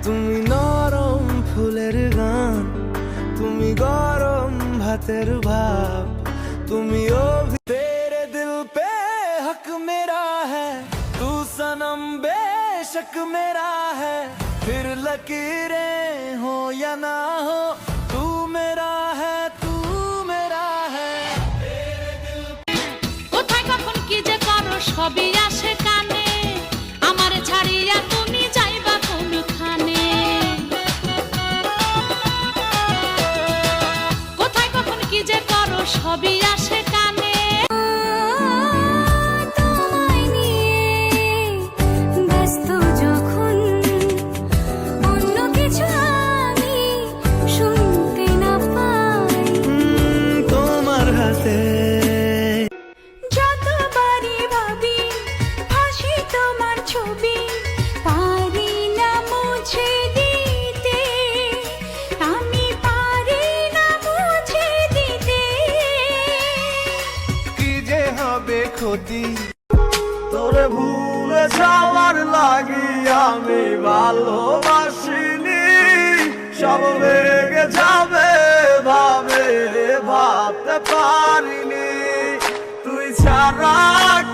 তুমি নরম ফুলের গান, তুমি গরম ভাতের ভাব, তুমি तेरे दिल पे हक मेरा है, तू सनम बेशक मेरा है, फिर लकीरें हो या ना हो, तू मेरा है, तू मेरा है। কোথায় কখন কি যে করো সবই আসে কানে, আমার ছাড়িয়া তুমি যাইবা কোনখানে। কোথায় কখন কি যে করো সবই আসে কানে। তোমায় নিয়ে ব্যস্ত যখন, অন্য কিছু আমি শুনতে না পাই। তোমার হাতে যতবারই ভাবি ভাসি তোমার ছবি, পারি না মুছে দিতে, আমি পারি না মুছে দিতে। কি যে হবে ক্ষতি, তোরে ভুলে যাওয়ার লাগি আমি ভালোবাসিনি, সব ভেঙে যাবে ভাবে ভাবতে পারিনি, তুই ছাড়া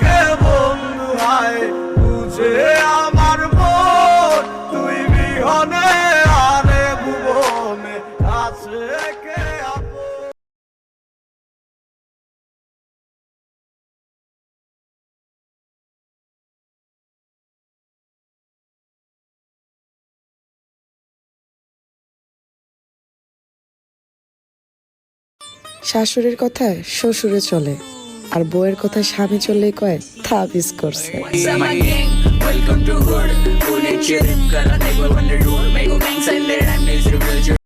কে বন্ধু হয় বুঝে আমার মন, তুই বিহনে আরে ভুবনে আছে কে আপন। শাশুড়ির কথায় শ্বশুরে চলে, আর বউয়ের কথায় স্বামী চললেই কয় থাবিজ করছে। Welcome to hood, pull it chill, kara table when